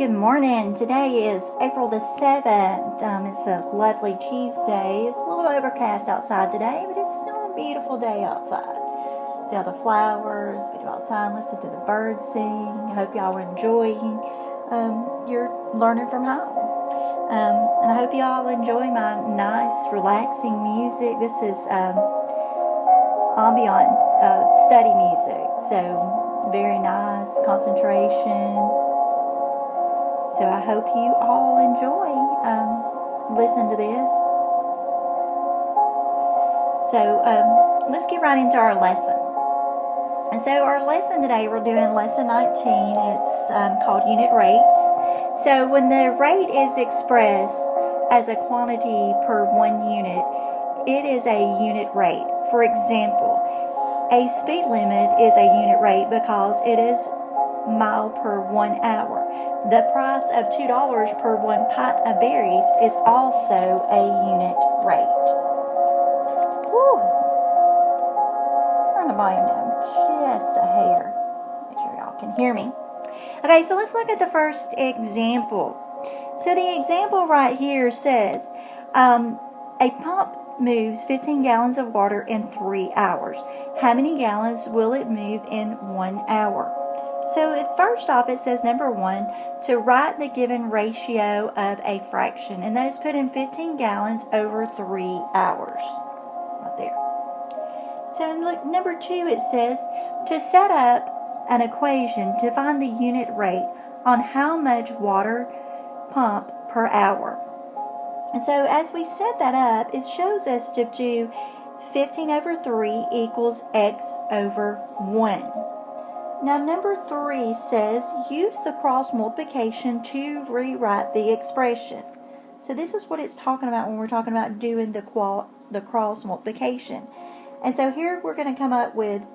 Good morning. Today is April the 7th. It's a lovely Tuesday. It's a little overcast outside today, but it's still a beautiful day outside. See all the flowers, go outside and listen to the birds sing. Hope y'all are enjoying your learning from home. And I hope y'all enjoy my nice, relaxing music. This is ambient study music, so very nice concentration. So I hope you all enjoy listen to this. So let's get right into our lesson. And so our lesson today, we're doing lesson 19. It's called unit rates. So when the rate is expressed as a quantity per 1 unit, it is a unit rate. For example, a speed limit is a unit rate because it is mile per 1 hour. The price of $2 per 1 pint of berries is also a unit rate. Woo! Turn the volume down just a hair. Make sure y'all can hear me. Okay, so let's look at the first example. So the example right here says, a pump moves 15 gallons of water in 3 hours. How many gallons will it move in 1 hour? So first off, it says number 1, to write the given ratio of a fraction, and that is put in 15 gallons over 3 hours. Right there. So in number 2, it says to set up an equation to find the unit rate on how much water pump per hour. And so as we set that up, it shows us to do 15 over 3 equals x over 1. Now number 3 says use the cross multiplication to rewrite the expression. So this is what it's talking about when we're talking about doing the cross multiplication. And so here we're going to come up with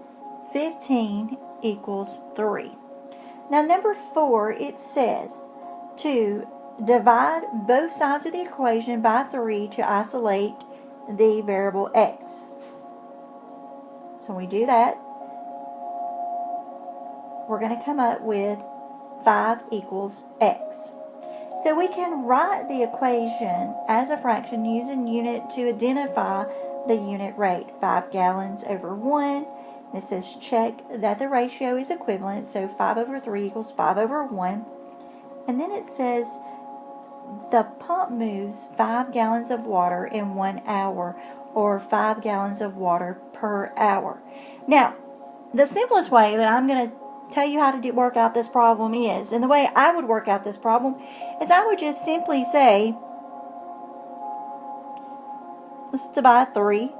15 equals 3. Now number 4, it says to divide both sides of the equation by 3 to isolate the variable x. So we do that. We're going to come up with 5 equals x. So we can write the equation as a fraction using unit to identify the unit rate. 5 gallons over 1. And it says check that the ratio is equivalent. So 5 over 3 equals 5 over 1. And then it says the pump moves 5 gallons of water in 1 hour, or 5 gallons of water per hour. Now, the simplest way that I'm going to tell you how to work out this problem is, and the way I would work out this problem is I would just simply say, let's divide 3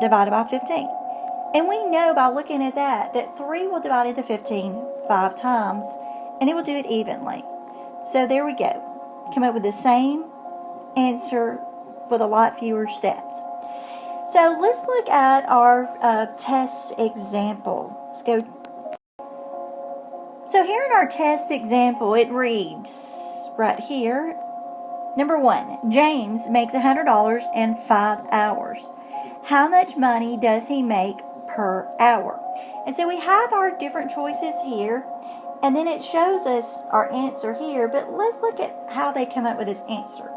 divided by 15. And we know by looking at that 3 will divide into 15 5 times, and it will do it evenly. So there we go. Come up with the same answer with a lot fewer steps. So let's look at our test example. Let's go. So here in our test example, it reads right here, number 1, James makes $100 in 5 hours. How much money does he make per hour? And so we have our different choices here, and then it shows us our answer here, but let's look at how they come up with this answer.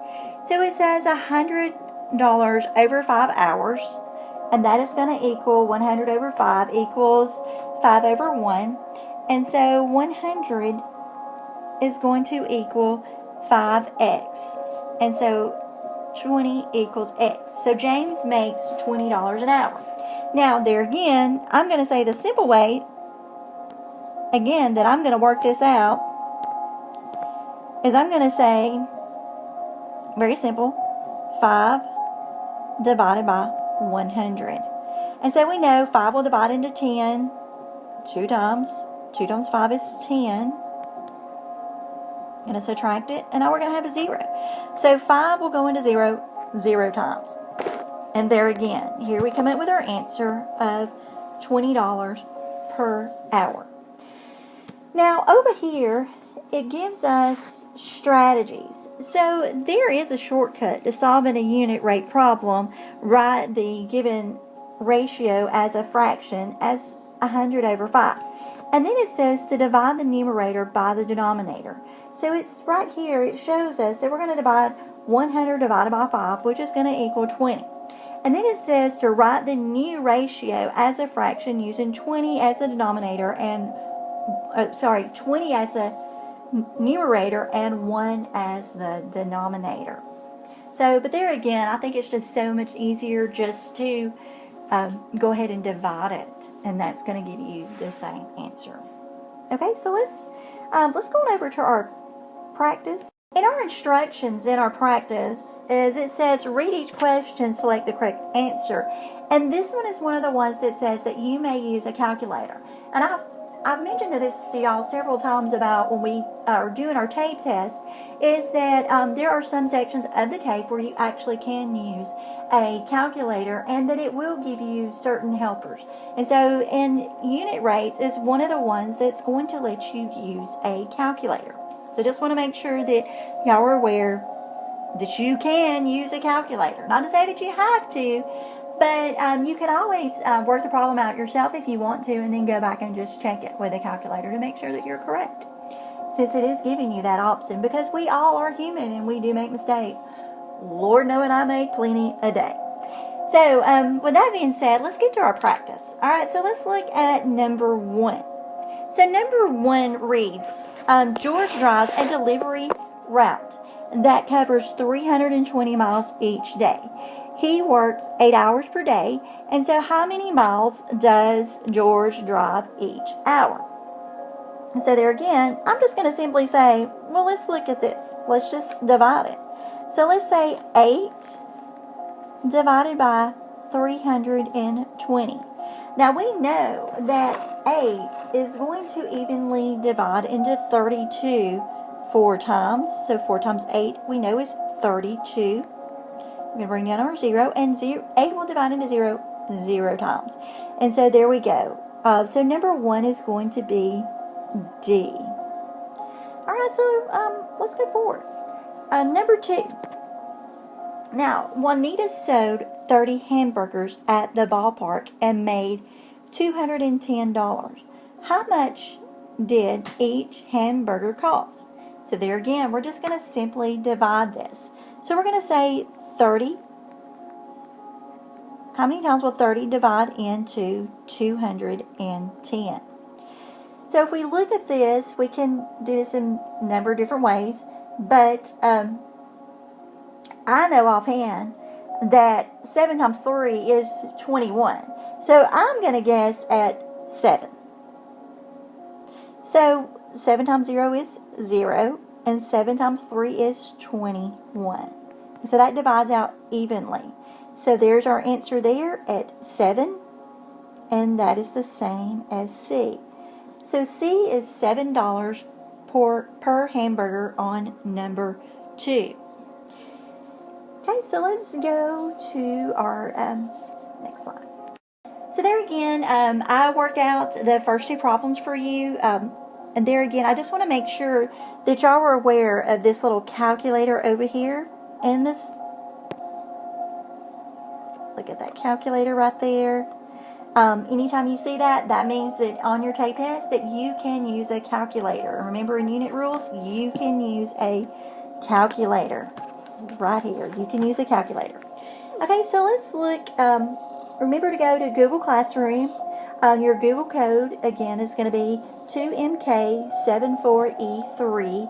So it says $100 over 5 hours, and that is going to equal 100 over 5 equals 5 over 1. And so 100 is going to equal 5x. And so 20 equals x. So James makes $20 an hour. Now, there again, I'm going to say the simple way, again, that I'm going to work this out, is I'm going to say, very simple, 5 divided by 100. And so we know 5 will divide into 10 2 times. 2 times 5 is 10. I'm going to subtract it, and now we're going to have a 0. So 5 will go into 0 0 times. And there again, here we come up with our answer of $20 per hour. Now over here, it gives us strategies. So there is a shortcut to solving a unit rate problem. Write the given ratio as a fraction as 100 over 5. And then it says to divide the numerator by the denominator. So it's right here, it shows us that we're going to divide 100 divided by 5, which is going to equal 20. And then it says to write the new ratio as a fraction using 20 as the denominator and, 20 as the numerator and 1 as the denominator. So, but there again, I think it's just so much easier just to go ahead and divide it, and that's going to give you the same answer. Okay, so let's go on over to our practice. In our instructions in our practice, is it says read each question, select the correct answer, and this one is one of the ones that says that you may use a calculator. And I've mentioned this to y'all several times about when we are doing our tape test, is that there are some sections of the tape where you actually can use a calculator and that it will give you certain helpers. And so in unit rates is one of the ones that's going to let you use a calculator. So just want to make sure that y'all are aware that you can use a calculator. Not to say that you have to, but you can always work the problem out yourself if you want to, and then go back and just check it with a calculator to make sure that you're correct, since it is giving you that option, because we all are human and we do make mistakes. Lord knowing I make plenty a day. So with that being said, let's get to our practice. All right, so let's look at number 1. So number 1 reads, George drives a delivery route that covers 320 miles each day. He works 8 hours per day, and so how many miles does George drive each hour? And so there again, I'm just going to simply say, well, let's look at this. Let's just divide it. So let's say 8 divided by 320. Now we know that 8 is going to evenly divide into 32 4 times. So 4 times 8 we know is 32. We're going to bring down our 0, and 8 will divide into 0 times. And so there we go. So number 1 is going to be D. Alright, so let's go forward. Number 2. Now, Juanita sold 30 hamburgers at the ballpark and made $210. How much did each hamburger cost? So there again, we're just going to simply divide this. So we're going to say 30. How many times will 30 divide into 210? So if we look at this, we can do this in a number of different ways, but I know offhand that 7 times 3 is 21. So I'm going to guess at 7. So 7 times 0 is 0, and 7 times 3 is 21. So that divides out evenly. So there's our answer there at 7, and that is the same as C. So C is $7 per hamburger on number 2. Okay, so let's go to our next slide. So there again, I worked out the first 2 problems for you. And there again, I just want to make sure that y'all are aware of this little calculator over here. And this, look at that calculator right there. Anytime you see that, that means that on your tape test that you can use a calculator. Remember, in unit rules, you can use a calculator. Right here, you can use a calculator. Okay, so let's look. Remember to go to Google Classroom. Your Google code, again, is going to be 2MK74E3.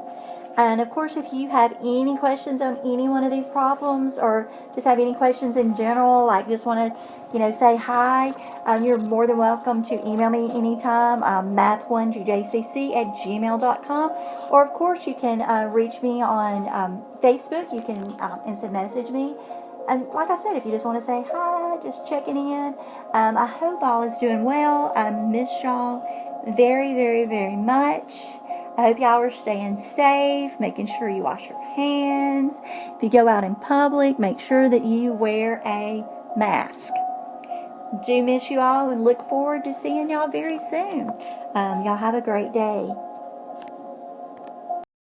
And of course, if you have any questions on any one of these problems, or just have any questions in general, like just want to, say hi, you're more than welcome to email me anytime, math1gjcc@gmail.com. Or of course, you can reach me on Facebook. You can instant message me. And like I said, if you just want to say hi, just checking in. I hope all is doing well. I miss y'all very, very, very much. I hope y'all are staying safe, making sure you wash your hands. If you go out in public, make sure that you wear a mask. Do miss you all and look forward to seeing y'all very soon. Y'all have a great day.